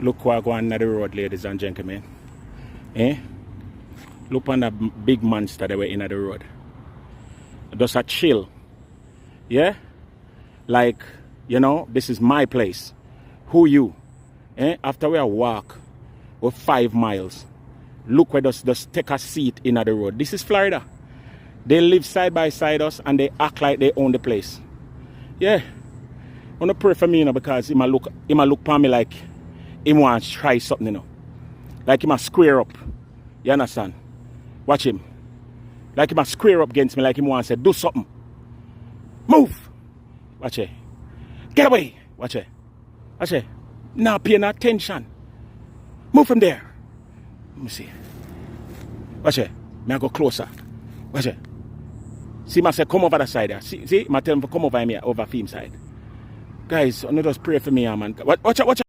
Look what going on the road, ladies and gentlemen. Eh? Look on the big monster that were in the road. Just a chill. Yeah? Like, you know, this is my place. Who you? Eh? After we walk with 5 miles, look where just take a seat in the road. This is Florida. They live side by side us and they act like they own the place. Yeah. I want to pray for me, you know, because he might look upon me like he wants to try something, you know. Like he must square up. You understand? Watch him. Like he must square up against me like he wants to do something. Move. Watch it. Get away. Watch it. Watch it. Not paying attention. Move from there. Let me see. Watch it. May I go closer? Watch it. See, I say come over the side there. See, I tell him to come over here, over film side. Guys, I just pray for me, man. Watch out, watch out.